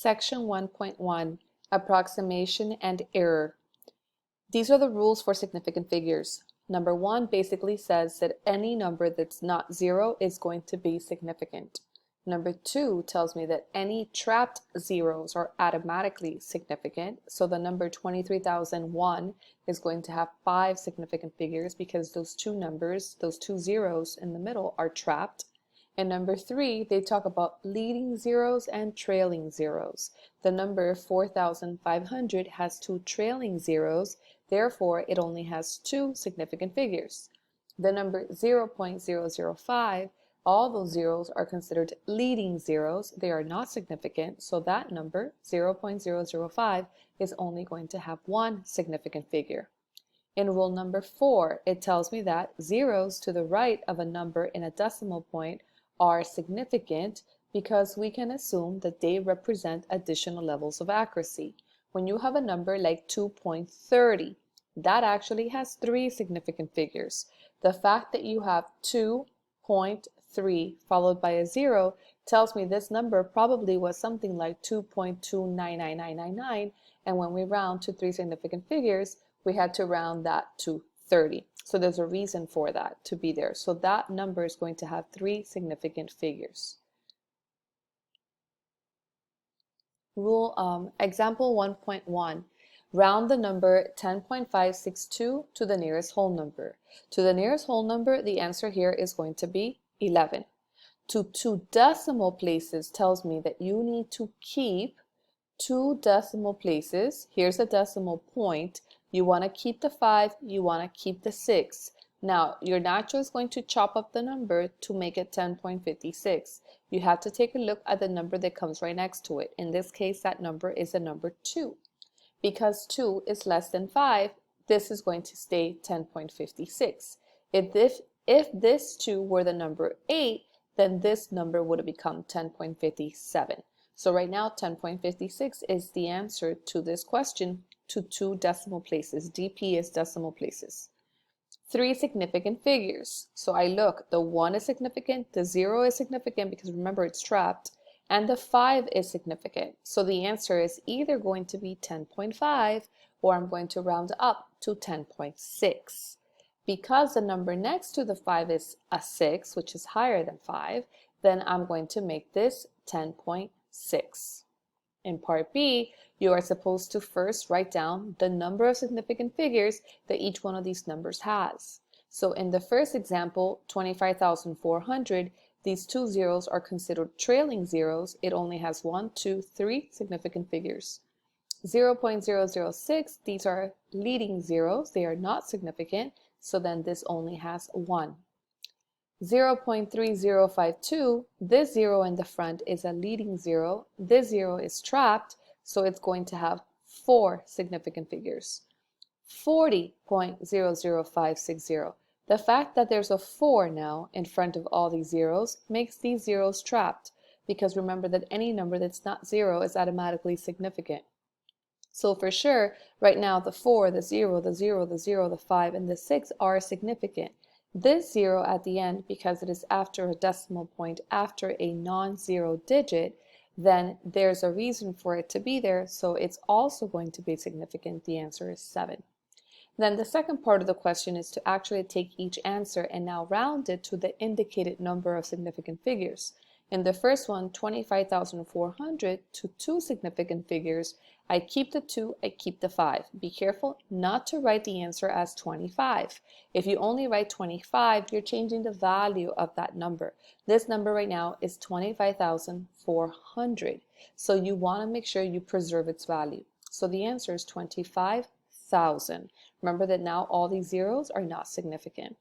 Section 1.1, Approximation and Error. These are the rules for significant figures. Number 1 basically says that any number that's not 0 is going to be significant. Number 2 tells me that any trapped zeros are automatically significant. So the number 23,001 is going to have 5 significant figures because those two numbers, those two zeros in the middle, are trapped. And number 3, they talk about leading zeros and trailing zeros. The number 4,500 has 2 trailing zeros, therefore it only has 2 significant figures. The number 0.005, all those zeros are considered leading zeros. They are not significant, so that number, 0.005, is only going to have 1 significant figure. In rule number 4, it tells me that zeros to the right of a number in a decimal point are significant because we can assume that they represent additional levels of accuracy. When you have a number like 2.30, that actually has 3 significant figures. The fact that you have 2.3 followed by a 0 tells me this number probably was something like 2.299999, and when we round to 3 significant figures, we had to round that to 30. So there's a reason for that to be there. So that number is going to have 3 significant figures. Example 1.1. Round the number 10.562 to the nearest whole number. To the nearest whole number, the answer here is going to be 11. To 2 decimal places tells me that you need to keep 2 decimal places. Here's a decimal point. You want to keep the 5, you want to keep the 6. Now, you're not just going to chop up the number to make it 10.56. You have to take a look at the number that comes right next to it. In this case, that number is the number 2. Because 2 is less than 5, this is going to stay 10.56. If this 2 were the number 8, then this number would have become 10.57. So right now, 10.56 is the answer to this question to 2 decimal places. DP is decimal places. 3 significant figures. So I look, the 1 is significant, the 0 is significant because remember it's trapped, and the 5 is significant. So the answer is either going to be 10.5 or I'm going to round up to 10.6. Because the number next to the 5 is a 6, which is higher than 5, then I'm going to make this 10.6. In part B, you are supposed to first write down the number of significant figures that each one of these numbers has. So in the first example, 25,400, these 2 zeros are considered trailing zeros. It only has 1, 2, 3 significant figures. 0.006, these are leading zeros. They are not significant, so then this only has 1. 0.3052, this 0 in the front is a leading 0. This 0 is trapped, so it's going to have 4 significant figures. 40.00560. The fact that there's a 4 now in front of all these zeros makes these zeros trapped, because remember that any number that's not 0 is automatically significant. So for sure, right now the 4, the 0, the 0, the 0, the 5, and the 6 are significant. This 0 at the end, because it is after a decimal point, after a non-zero digit, then there's a reason for it to be there, so it's also going to be significant. The answer is 7. Then the second part of the question is to actually take each answer and now round it to the indicated number of significant figures. In the first one, 25,400 to 2 significant figures, I keep the 2, I keep the 5. Be careful not to write the answer as 25. If you only write 25, you're changing the value of that number. This number right now is 25,400. So you want to make sure you preserve its value. So the answer is 25,000. Remember that now all these zeros are not significant.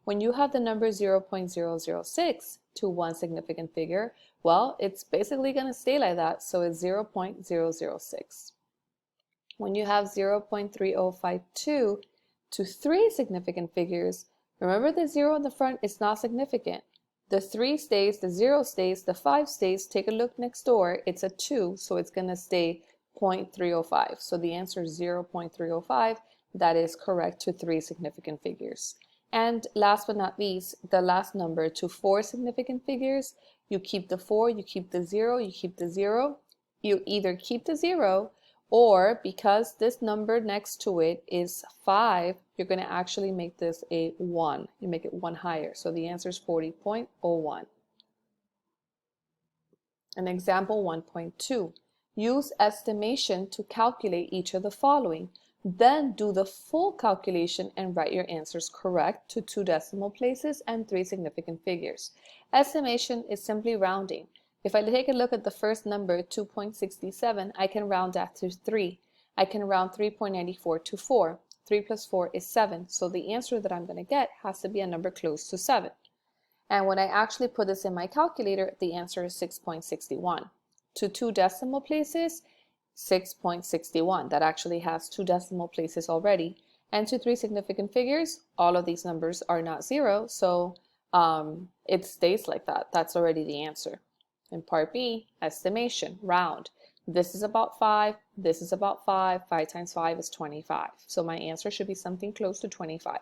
When you have the number 0.006 to 1 significant figure, well, it's basically going to stay like that, so it's 0.006. When you have 0.3052 to 3 significant figures, remember the 0 in the front is not significant. The 3 stays, the 0 stays, the 5 stays. Take a look next door. It's a 2, so it's going to stay 0.305. So the answer is 0.305. That is correct to 3 significant figures. And last but not least, the last number to 4 significant figures, you keep the 4, you keep the 0, you keep the 0. you either keep the 0, or because this number next to it is 5, you're going to actually make this a 1. You make it 1 higher. So the answer is 40.01. And example 1.2. Use estimation to calculate each of the following. Then do the full calculation and write your answers correct to 2 decimal places and 3 significant figures. Estimation is simply rounding. If I take a look at the first number, 2.67, I can round that to 3. I can round 3.94 to 4. 3 plus 4 is 7. So the answer that I'm going to get has to be a number close to 7. And when I actually put this in my calculator, the answer is 6.61. To 2 decimal places, 6.61. That actually has 2 decimal places already. And to 3 significant figures, all of these numbers are not 0, so it stays like that. That's already the answer. In part B, estimation, round. This is about 5, this is about 5. 5 times 5 is 25. So my answer should be something close to 25.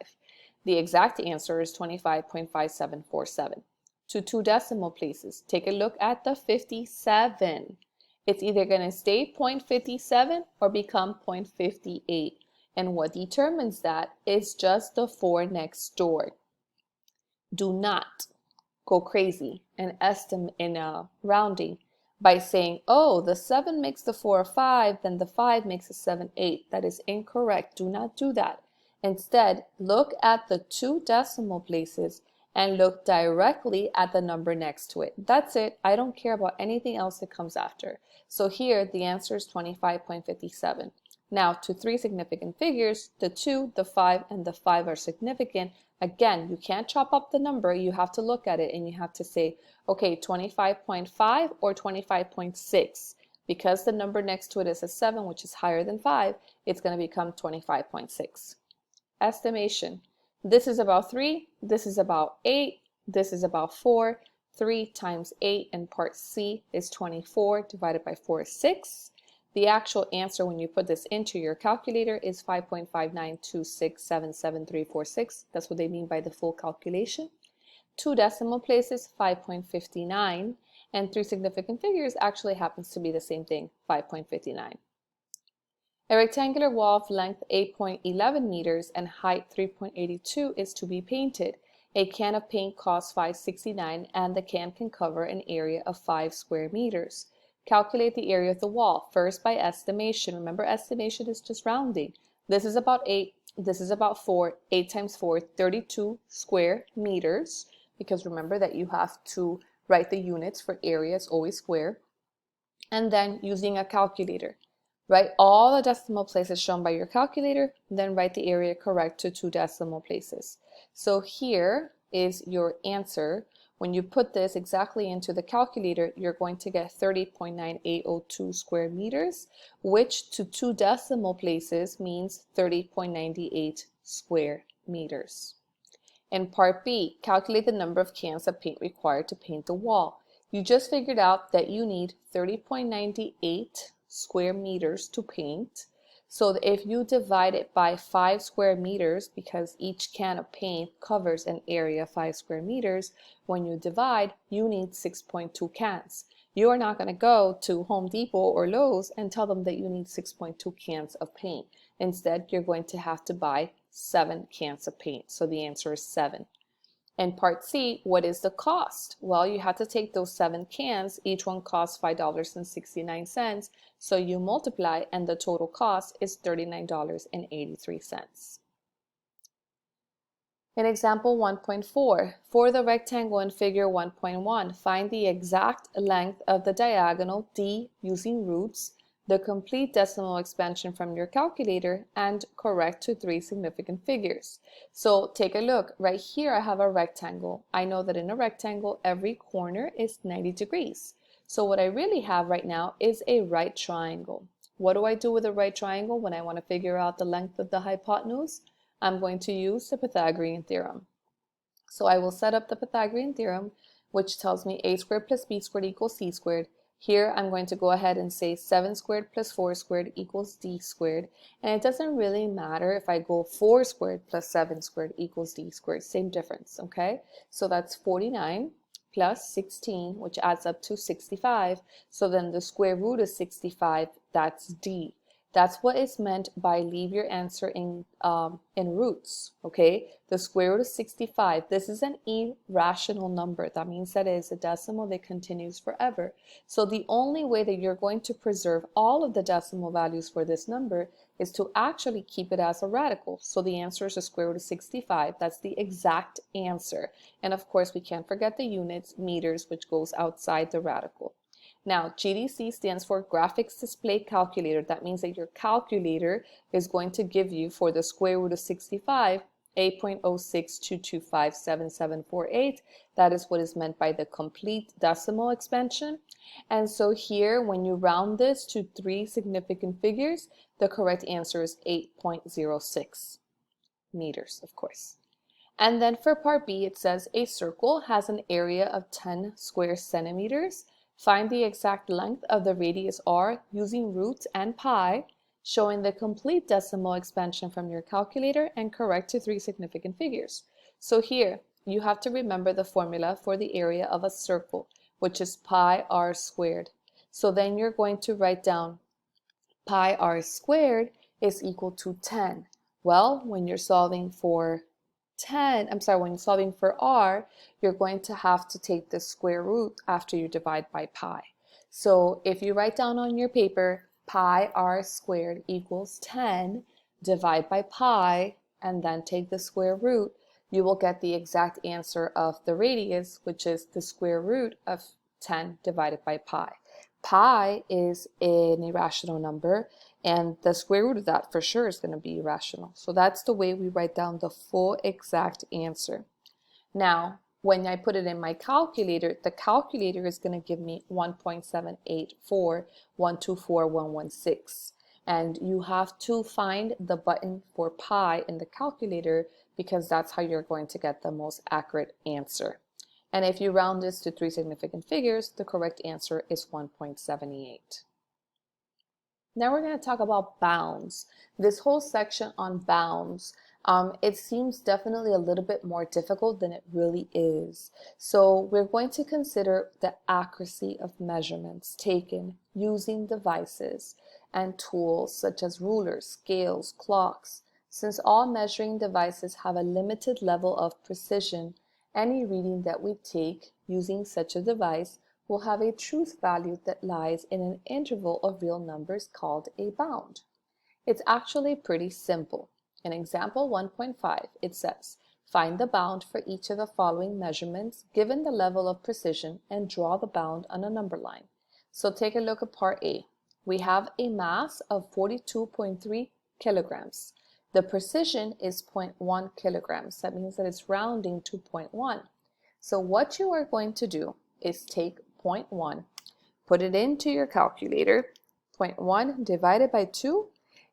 The exact answer is 25.5747. To 2 decimal places, take a look at the 57. It's either going to stay 0.57 or become 0.58. And what determines that is just the 4 next door. Do not go crazy and estimate in rounding by saying, oh, the 7 makes the 4 a 5, then the 5 makes a 7, 8. That is incorrect. Do not do that. Instead, look at the 2 decimal places and look directly at the number next to it. That's it. I don't care about anything else that comes after. So here, the answer is 25.57. Now, to 3 significant figures, the 2, the 5, and the 5 are significant. Again, you can't chop up the number. You have to look at it and you have to say, okay, 25.5 or 25.6. Because the number next to it is a 7, which is higher than 5, it's going to become 25.6. Estimation. This is about 3, this is about 8, this is about 4. 3 times 8 in part C is 24, divided by 4 is 6. The actual answer when you put this into your calculator is 5.592677346. That's what they mean by the full calculation. 2 decimal places, 5.59, and 3 significant figures actually happens to be the same thing, 5.59. A rectangular wall of length 8.11 meters and height 3.82 is to be painted. A can of paint costs $5.69 and the can cover an area of 5 square meters. Calculate the area of the wall, first by estimation. Remember, estimation is just rounding. This is about 8, this is about 4. 8 times 4, 32 square meters, because remember that you have to write the units for area, it's always square. And then using a calculator, write all the decimal places shown by your calculator, then write the area correct to 2 decimal places. So here is your answer. When you put this exactly into the calculator, you're going to get 30.9802 square meters, which to 2 decimal places means 30.98 square meters. In part B, calculate the number of cans of paint required to paint the wall. You just figured out that you need 30.98 square meters to paint. So if you divide it by 5 square meters, because each can of paint covers an area of 5 square meters, when you divide, you need 6.2 cans. You are not going to go to Home Depot or Lowe's and tell them that you need 6.2 cans of paint. Instead, you're going to have to buy 7 cans of paint. So the answer is 7. In part C, what is the cost? Well, you have to take those 7 cans. Each one costs $5.69. So you multiply and the total cost is $39.83. In example 1.4, for the rectangle in figure 1.1, find the exact length of the diagonal D using roots, the complete decimal expansion from your calculator, and correct to 3 significant figures. So take a look. Right here I have a rectangle. I know that in a rectangle every corner is 90 degrees. So what I really have right now is a right triangle. What do I do with a right triangle when I want to figure out the length of the hypotenuse? I'm going to use the Pythagorean theorem. So I will set up the Pythagorean theorem, which tells me a squared plus b squared equals c squared. Here I'm going to go ahead and say 7 squared plus 4 squared equals d squared. And it doesn't really matter if I go 4 squared plus 7 squared equals d squared. Same difference, okay? So that's 49 plus 16, which adds up to 65. So then the square root of 65, that's D. That's what is meant by leave your answer in roots, okay? The square root of 65, this is an irrational number. That means that it is a decimal that continues forever. So the only way that you're going to preserve all of the decimal values for this number is to actually keep it as a radical. So the answer is the square root of 65. That's the exact answer. And of course, we can't forget the units, meters, which goes outside the radical. Now, GDC stands for Graphics Display Calculator. That means that your calculator is going to give you, for the square root of 65, 8.062257748. That is what is meant by the complete decimal expansion. And so here, when you round this to 3 significant figures, the correct answer is 8.06 meters, of course. And then for part B, it says a circle has an area of 10 square centimeters. Find the exact length of the radius r using roots and pi, showing the complete decimal expansion from your calculator and correct to 3 significant figures. So here, you have to remember the formula for the area of a circle, which is pi r squared. So then you're going to write down pi r squared is equal to 10. Well, when you're solving for when you're solving for r, you're going to have to take the square root after you divide by pi. So if you write down on your paper pi r squared equals 10, divide by pi, and then take the square root, you will get the exact answer of the radius, which is the square root of 10 divided by pi. Pi is an irrational number, and the square root of that for sure is going to be irrational. So that's the way we write down the full exact answer. Now, when I put it in my calculator, the calculator is going to give me 1.784124116. And you have to find the button for pi in the calculator because that's how you're going to get the most accurate answer. And if you round this to 3 significant figures, the correct answer is 1.78. Now we're going to talk about bounds. This whole section on bounds, it seems definitely a little bit more difficult than it really is. So we're going to consider the accuracy of measurements taken using devices and tools such as rulers, scales, clocks. Since all measuring devices have a limited level of precision, any reading that we take using such a device will have a truth value that lies in an interval of real numbers called a bound. It's actually pretty simple. In example 1.5, it says, find the bound for each of the following measurements given the level of precision and draw the bound on a number line. So take a look at part A. We have a mass of 42.3 kilograms. The precision is 0.1 kilograms. That means that it's rounding to 0.1. So what you are going to do is take 0.1, put it into your calculator. 0.1 divided by 2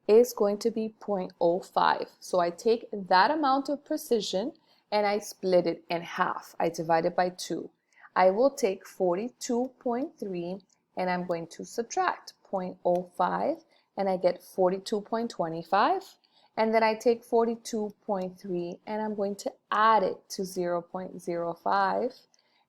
is going to be 0.05. So I take that amount of precision and I split it in half. I divide it by 2. I will take 42.3 and I'm going to subtract 0.05 and I get 42.25. And then I take 42.3 and I'm going to add it to 0.05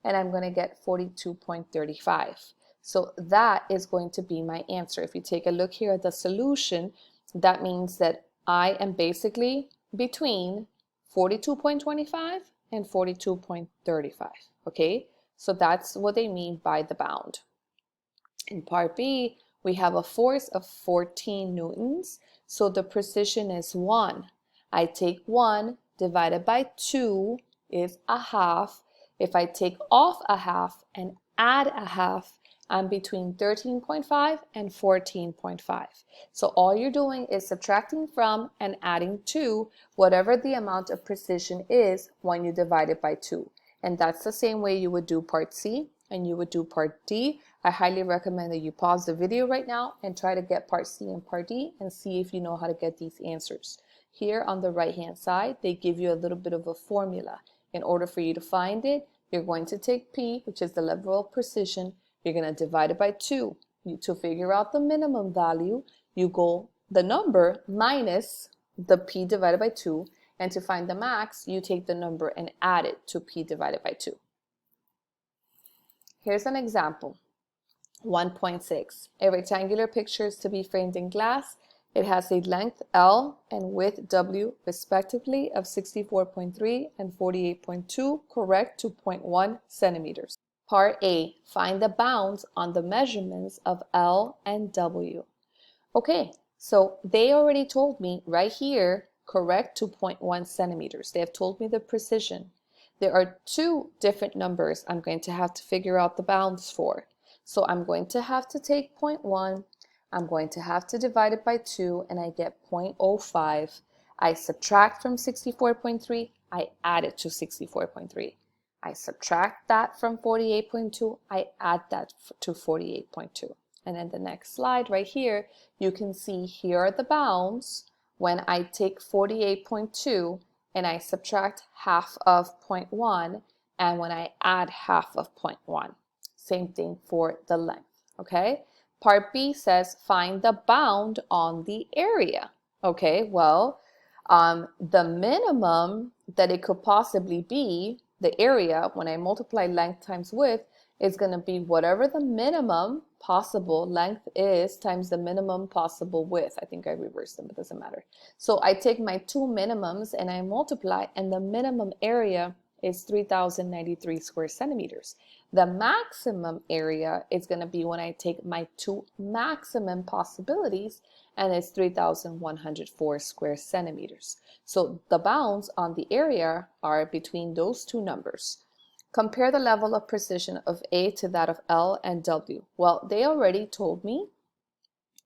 and I'm going to get 42.35. So that is going to be my answer. If you take a look here at the solution, that means that I am basically between 42.25 and 42.35. Okay, so that's what they mean by the bound. In part B, we have a force of 14 newtons. So the precision is 1. I take 1 divided by 2 is a half. If I take off a half and add a half, I'm between 13.5 and 14.5. So all you're doing is subtracting from and adding to whatever the amount of precision is when you divide it by 2. And that's the same way you would do part C and you would do part D. I highly recommend that you pause the video right now and try to get part C and part D and see if you know how to get these answers. Here on the right hand side, they give you a little bit of a formula. In order for you to find it, you're going to take P, which is the level of precision. You're going to divide it by 2. To figure out the minimum value, you go the number minus the P divided by 2. And to find the max, you take the number and add it to P divided by 2. Here's an example. 1.6. A rectangular picture is to be framed in glass. It has a length L and width W respectively of 64.3 and 48.2, correct to 0.1 centimeters. Part A, find the bounds on the measurements of L and W. Okay, so they already told me right here, correct to 0.1 centimeters. They have told me the precision. There are two different numbers I'm going to have to figure out the bounds for. So I'm going to have to take 0.1, I'm going to have to divide it by 2, and I get 0.05. I subtract from 64.3, I add it to 64.3. I subtract that from 48.2, I add that to 48.2. And then the next slide right here, you can see here are the bounds when I take 48.2 and I subtract half of 0.1, and when I add half of 0.1. Same thing for the length, okay? Part B says find the bound on the area. Okay, well, the minimum that it could possibly be, the area, when I multiply length times width, is going to be whatever the minimum possible length is times the minimum possible width. I think I reversed them, but it doesn't matter. So I take my two minimums and I multiply, and the minimum area is 3,093 square centimeters. The maximum area is going to be when I take my two maximum possibilities, and it's 3,104 square centimeters. So the bounds on the area are between those two numbers. Compare the level of precision of A to that of L and W. Well, they already told me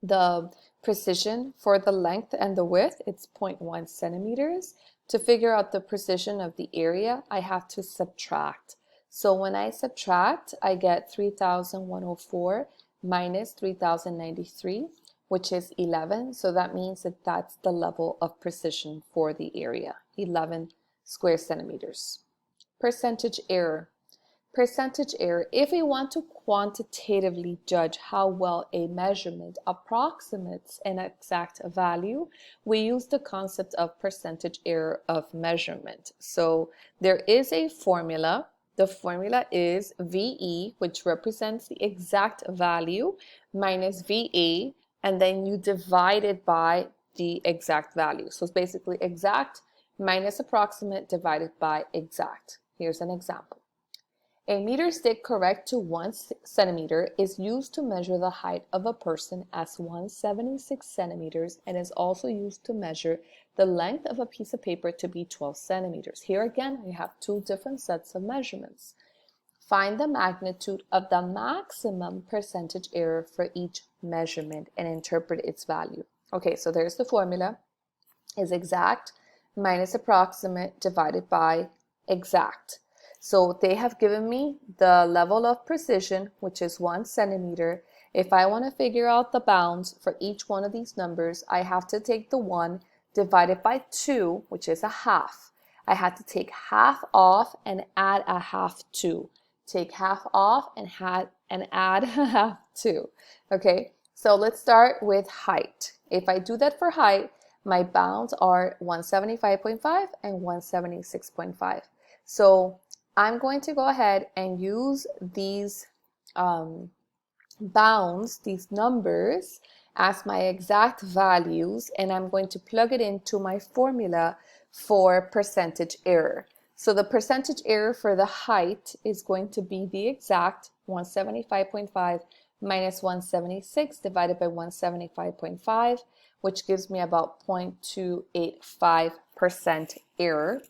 the precision for the length and the width, it's 0.1 centimeters. To figure out the precision of the area, I have to subtract. So when I subtract, I get 3,104 minus 3,093, which is 11. So that means that that's the level of precision for the area, 11 square centimeters. Percentage error. Percentage error. If we want to quantitatively judge how well a measurement approximates an exact value, we use the concept of percentage error of measurement. So there is a formula. The formula is VE, which represents the exact value, minus VA, and then you divide it by the exact value. So it's basically exact minus approximate divided by exact. Here's an example. A meter stick correct to 1 centimeter is used to measure the height of a person as 176 centimeters and is also used to measure the length of a piece of paper to be 12 centimeters. Here again, I have two different sets of measurements. Find the magnitude of the maximum percentage error for each measurement and interpret its value. Okay, so there's the formula. Is exact minus approximate divided by exact. So they have given me the level of precision, which is 1 centimeter. If I want to figure out the bounds for each one of these numbers, I have to take the 1 divided by 2, which is a half. I had to take half off and add a half to. Take half off and add a half to. Okay, so let's start with height. If I do that for height, my bounds are 175.5 and 176.5. So I'm going to go ahead and use these bounds, these numbers, as my exact values, and I'm going to plug it into my formula for percentage error. So the percentage error for the height is going to be the exact 175.5 minus 176 divided by 175.5, which gives me about 0.285% error.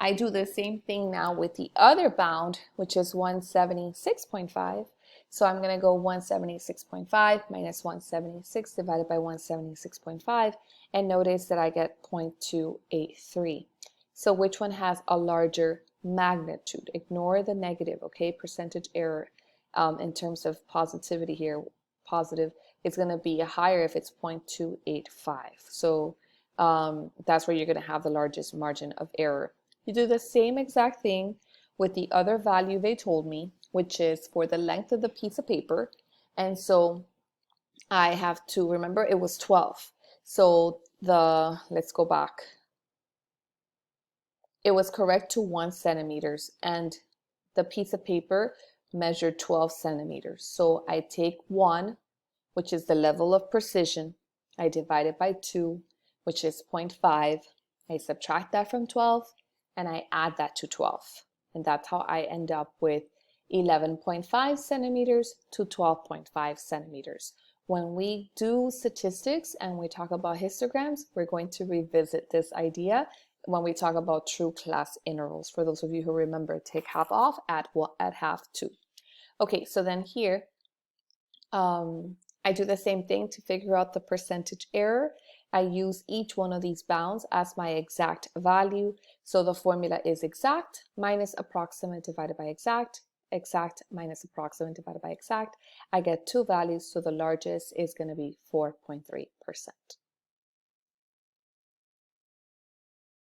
I do the same thing now with the other bound, which is 176.5. So I'm going to go 176.5 minus 176 divided by 176.5, and notice that I get 0.283. So which one has a larger magnitude? Ignore the negative, okay? Percentage error in terms of positivity here, positive, it's going to be higher if it's 0.285. So that's where you're going to have the largest margin of error. You do the same exact thing with the other value they told me, which is for the length of the piece of paper. And so I have to remember it was 12. So let's go back. It was correct to 1 centimeters, and the piece of paper measured 12 centimeters. So I take 1, which is the level of precision. I divide it by 2, which is 0.5. I subtract that from 12, and I add that to 12. And that's how I end up with 11.5 centimeters to 12.5 centimeters. When we do statistics and we talk about histograms, we're going to revisit this idea when we talk about true class intervals. For those of you who remember, take half off, add half to. Okay, so then here, I do the same thing to figure out the percentage error. I use each one of these bounds as my exact value. So the formula is exact minus approximate divided by exact, exact minus approximate divided by exact. I get two values, so the largest is going to be 4.3%.